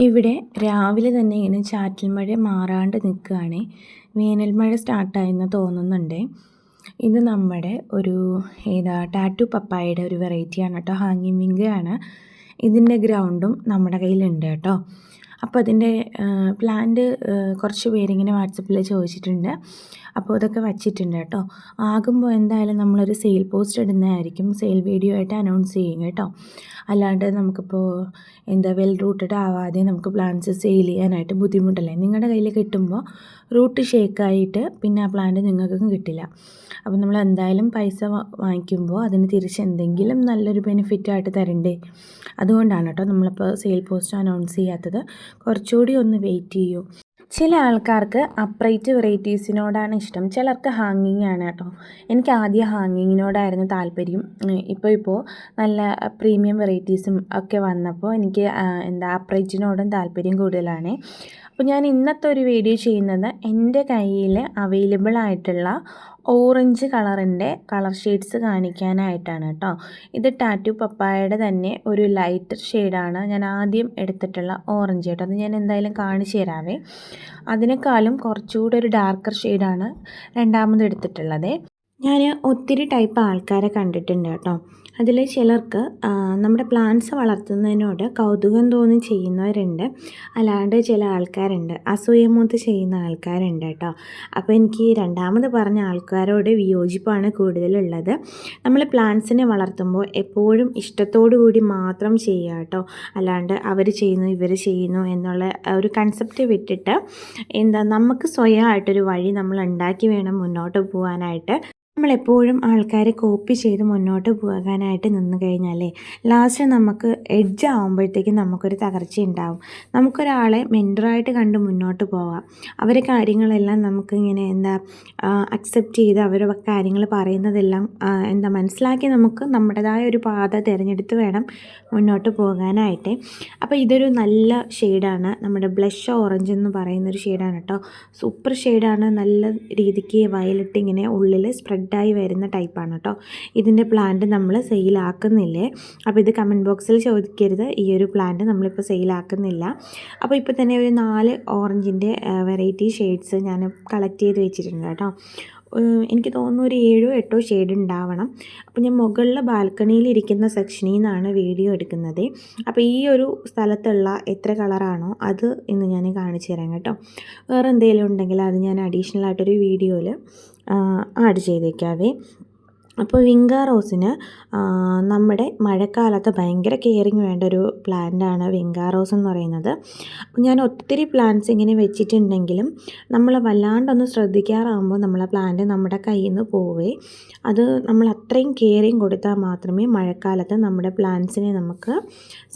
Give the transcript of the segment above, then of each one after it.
ഇവിടെ രാവിലെ തന്നെ ഇങ്ങനെ ചാറ്റൽ മഴ മാറാണ്ട് നിൽക്കുകയാണ്. വേനൽ മഴ സ്റ്റാർട്ടായെന്ന് തോന്നുന്നുണ്ട്. ഇത് നമ്മുടെ ഒരു ടാറ്റു പപ്പായയുടെ ഒരു വെറൈറ്റിയാണ് കേട്ടോ. ഹാങ്ങിങ് വിങ്കയാണ്. ഇതിൻ്റെ ഗ്രൗണ്ടും നമ്മുടെ കയ്യിലുണ്ട് കേട്ടോ. അപ്പോൾ അതിൻ്റെ പ്ലാന്റ് കുറച്ച് പേരിങ്ങനെ വാട്സപ്പിൽ ചോദിച്ചിട്ടുണ്ട്. അപ്പോൾ ഇതൊക്കെ വച്ചിട്ടുണ്ട് കേട്ടോ. ആകുമ്പോൾ എന്തായാലും നമ്മളൊരു സെയിൽ പോസ്റ്റ് ഇടുന്നതായിരിക്കും. സെയിൽ വീഡിയോ ആയിട്ട് അനൗൺസ് ചെയ്യും കേട്ടോ. അല്ലാണ്ട് നമുക്കിപ്പോൾ വെൽ റൂട്ടഡ് ആവാതെ നമുക്ക് പ്ലാന്റ്സ് സെയിൽ ചെയ്യാനായിട്ട് ബുദ്ധിമുട്ടല്ലേ. നിങ്ങളുടെ കയ്യിൽ കിട്ടുമ്പോൾ റൂട്ട് ഷേക്കായിട്ട് പിന്നെ ആ പ്ലാന്റ് നിങ്ങൾക്കും കിട്ടില്ല. അപ്പോൾ നമ്മൾ എന്തായാലും പൈസ വാങ്ങിക്കുമ്പോൾ അതിന് തിരിച്ച് എന്തെങ്കിലും നല്ലൊരു ബെനിഫിറ്റായിട്ട് തരണ്ടേ. അതുകൊണ്ടാണ് കേട്ടോ നമ്മളിപ്പോൾ സെയിൽ പോസ്റ്റ് അനൗൺസ് ചെയ്യാത്തത്. കുറച്ചുകൂടി ഒന്ന് വെയിറ്റ് ചെയ്യൂ. ചില ആൾക്കാർക്ക് അപ്രൈറ്റ് വെറൈറ്റീസിനോടാണ് ഇഷ്ടം, ചിലർക്ക് ഹാങ്ങിങ് ആണ് കേട്ടോ. എനിക്ക് ആദ്യം ഹാങ്ങിങ്ങിനോടായിരുന്നു താല്പര്യം. ഇപ്പോൾ നല്ല പ്രീമിയം വെറൈറ്റീസും ഒക്കെ വന്നപ്പോൾ എനിക്ക് അപ്രൈറ്റിനോടും താല്പര്യം കൂടുതലാണ്. അപ്പോൾ ഞാൻ ഇന്നത്തെ ഒരു വീഡിയോ ചെയ്യുന്നത് എൻ്റെ കയ്യിൽ അവൈലബിൾ ആയിട്ടുള്ള ഓറഞ്ച് കളറിൻ്റെ കളർ ഷെയ്ഡ്സ് കാണിക്കാനായിട്ടാണ് കേട്ടോ. ഇത് ടാറ്റു പപ്പായയുടെ തന്നെ ഒരു ലൈറ്റർ ഷെയ്ഡാണ് ഞാൻ ആദ്യം എടുത്തിട്ടുള്ള ഓറഞ്ച് കേട്ടോ. അത് ഞാൻ എന്തായാലും കാണിച്ചു തരാവേ. അതിനേക്കാളും കുറച്ചുകൂടെ ഒരു ഡാർക്കർ ഷെയ്ഡാണ് രണ്ടാമത് എടുത്തിട്ടുള്ളത്. ഞാൻ ഒത്തിരി ടൈപ്പ് ആൾക്കാരെ കണ്ടിട്ടുണ്ട് കേട്ടോ. അതിൽ ചിലർക്ക് നമ്മുടെ പ്ലാന്റ്സ് വളർത്തുന്നതിനോട് കൗതുകം തോന്നി ചെയ്യുന്നവരുണ്ട്, അല്ലാണ്ട് ചില ആൾക്കാരുണ്ട് അസൂയമൂത്ത് ചെയ്യുന്ന ആൾക്കാരുണ്ട് കേട്ടോ. അപ്പോൾ എനിക്ക് രണ്ടാമത് പറഞ്ഞ ആൾക്കാരോട് വിയോജിപ്പാണ് കൂടുതലുള്ളത്. നമ്മൾ പ്ലാന്റ്സിനെ വളർത്തുമ്പോൾ എപ്പോഴും ഇഷ്ടത്തോടു കൂടി മാത്രം ചെയ്യുക കേട്ടോ. അല്ലാണ്ട് അവർ ചെയ്യുന്നു ഇവർ ചെയ്യുന്നു എന്നുള്ള ഒരു കൺസെപ്റ്റ് വിട്ടിട്ട് നമുക്ക് സ്വയമായിട്ടൊരു വഴി നമ്മൾ ഉണ്ടാക്കി വേണം മുന്നോട്ട് പോകാനായിട്ട്. നമ്മളെപ്പോഴും ആൾക്കാരെ കോപ്പി ചെയ്ത് മുന്നോട്ട് പോകാനായിട്ട് നിന്ന് കഴിഞ്ഞാലേ ലാസ്റ്റ് നമുക്ക് എഡ്ജ് ആകുമ്പോഴത്തേക്കും നമുക്കൊരു തകർച്ച ഉണ്ടാവും. നമുക്കൊരാളെ മെൻറ്ററായിട്ട് കണ്ട് മുന്നോട്ട് പോകാം. അവരെ കാര്യങ്ങളെല്ലാം നമുക്കിങ്ങനെ അക്സെപ്റ്റ് ചെയ്ത് അവരുടെ കാര്യങ്ങൾ പറയുന്നതെല്ലാം മനസ്സിലാക്കി നമുക്ക് നമ്മുടേതായ ഒരു പാത തിരഞ്ഞെടുത്ത് വേണം മുന്നോട്ട് പോകാനായിട്ട്. അപ്പോൾ ഇതൊരു നല്ല ഷെയ്ഡാണ്, നമ്മുടെ ബ്ലഷ് ഓറഞ്ച് എന്ന് പറയുന്നൊരു ഷെയ്ഡാണ് കേട്ടോ. സൂപ്പർ ഷെയ്ഡാണ്. നല്ല രീതിക്ക് വയലറ്റ് ഇങ്ങനെ ഉള്ളിൽ സ്പ്രെഡായി വരുന്ന ടൈപ്പാണ് കേട്ടോ. ഇതിൻ്റെ പ്ലാന്റ് നമ്മൾ സെയിലാക്കുന്നില്ലേ. അപ്പോൾ ഇത് കമൻറ്റ് ബോക്സിൽ ചോദിക്കരുത്, ഈ ഒരു പ്ലാന്റ് നമ്മളിപ്പോൾ സെയിലാക്കുന്നില്ല. അപ്പോൾ ഇപ്പോൾ തന്നെ ഒരു 4 ഓറഞ്ചിൻ്റെ വെറൈറ്റി ഷെയ്ഡ്സ് ഞാൻ കളക്ട് ചെയ്ത് വെച്ചിട്ടുണ്ട് കേട്ടോ. എനിക്ക് തോന്നുന്നു ഒരു 7 8 ഷെയ്ഡ് ഉണ്ടാവണം. അപ്പോൾ ഞാൻ മുകളിൽ ബാൽക്കണിയിൽ ഇരിക്കുന്ന സെക്ഷനിൽ നിന്നാണ് വീഡിയോ എടുക്കുന്നത്. അപ്പോൾ ഈ ഒരു സ്ഥലത്തുള്ള എത്ര കളറാണോ അത് ഇന്ന് ഞാൻ കാണിച്ചു തരാം കേട്ടോ. വേറെ എന്തെങ്കിലും ഉണ്ടെങ്കിൽ അത് ഞാൻ അഡീഷണൽ ആയിട്ടൊരു വീഡിയോയിൽ ആഡ് ചെയ്തേക്കാവേ. അപ്പോൾ വിങ്ക റോസിന് നമ്മുടെ മഴക്കാലത്ത് ഭയങ്കര കെയറിങ് വേണ്ട ഒരു പ്ലാന്റാണ് വിങ്ക റോസ് എന്ന് പറയുന്നത്. അപ്പോൾ ഞാൻ ഒത്തിരി പ്ലാന്റ്സ് ഇങ്ങനെ വെച്ചിട്ടുണ്ടെങ്കിലും നമ്മൾ വല്ലാണ്ടൊന്ന് ശ്രദ്ധിക്കാറാകുമ്പോൾ നമ്മളെ പ്ലാന്റ് നമ്മുടെ കയ്യിൽ നിന്ന് പോവേ. അത് നമ്മൾ അത്രയും കെയറിങ് കൊടുത്താൽ മാത്രമേ മഴക്കാലത്ത് നമ്മുടെ പ്ലാന്റ്സിനെ നമുക്ക്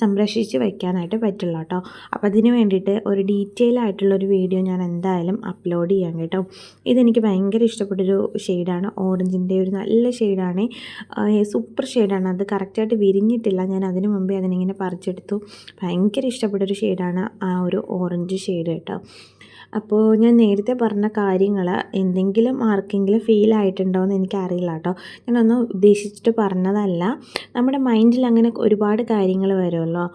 സംരക്ഷിച്ച് വയ്ക്കാനായിട്ട് പറ്റുള്ളൂ കേട്ടോ. അപ്പോൾ അതിന് വേണ്ടിയിട്ട് ഒരു ഡീറ്റെയിൽ ആയിട്ടുള്ളൊരു വീഡിയോ ഞാൻ എന്തായാലും അപ്ലോഡ് ചെയ്യാം കേട്ടോ. ഇതെനിക്ക് ഭയങ്കര ഇഷ്ടപ്പെട്ടൊരു ഷെയ്ഡാണ്. ഓറഞ്ചിൻ്റെ ഒരു നല്ല ഷെയ്ഡാണ്, സൂപ്പർ ഷെയ്ഡാണ്. അത് കറക്റ്റായിട്ട് വിരിഞ്ഞിട്ടില്ല, ഞാൻ അതിന് മുമ്പേ അതിനിങ്ങനെ പറിച്ചെടുത്തു. ഭയങ്കര ഇഷ്ടപ്പെട്ടൊരു ഷെയ്ഡാണ് ആ ഒരു ഓറഞ്ച് ഷെയ്ഡ് കേട്ടോ. അപ്പോൾ ഞാൻ നേരത്തെ പറഞ്ഞ കാര്യങ്ങൾ എന്തെങ്കിലും ആർക്കെങ്കിലും ഫീൽ ആയിട്ടുണ്ടോ എന്ന് എനിക്കറിയില്ല കേട്ടോ. ഞാനൊന്നും ഉദ്ദേശിച്ചിട്ട് പറഞ്ഞതല്ല. നമ്മുടെ മൈൻഡിൽ അങ്ങനെ ഒരുപാട് കാര്യങ്ങൾ വരുമല്ലോ.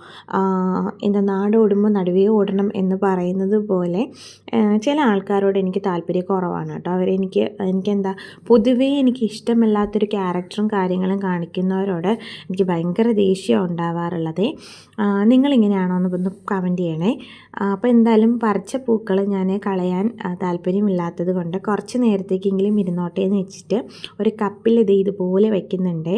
നാടോടുമ്പോൾ നടുവേ ഓടണം എന്ന് പറയുന്നത് പോലെ ചില ആൾക്കാരോട് എനിക്ക് താല്പര്യക്കുറവാണ് കേട്ടോ. പൊതുവേ എനിക്ക് ഇഷ്ടമല്ലാത്തൊരു ക്യാരക്ടറും കാര്യങ്ങളും കാണിക്കുന്നവരോട് എനിക്ക് ഭയങ്കര ദേഷ്യം ഉണ്ടാവാറുള്ളത്. നിങ്ങളിങ്ങനെയാണോ എന്ന് കമൻറ്റ് ചെയ്യണേ. അപ്പോൾ എന്തായാലും പറിച്ച പൂക്കൾ ഞാൻ കളയാൻ താല്പര്യമില്ലാത്തത് കൊണ്ട് കുറച്ച് നേരത്തേക്കെങ്കിലും ഇരുന്നോട്ടേ എന്ന് വെച്ചിട്ട് ഒരു കപ്പിൽ ഇതുപോലെ വയ്ക്കുന്നുണ്ട്.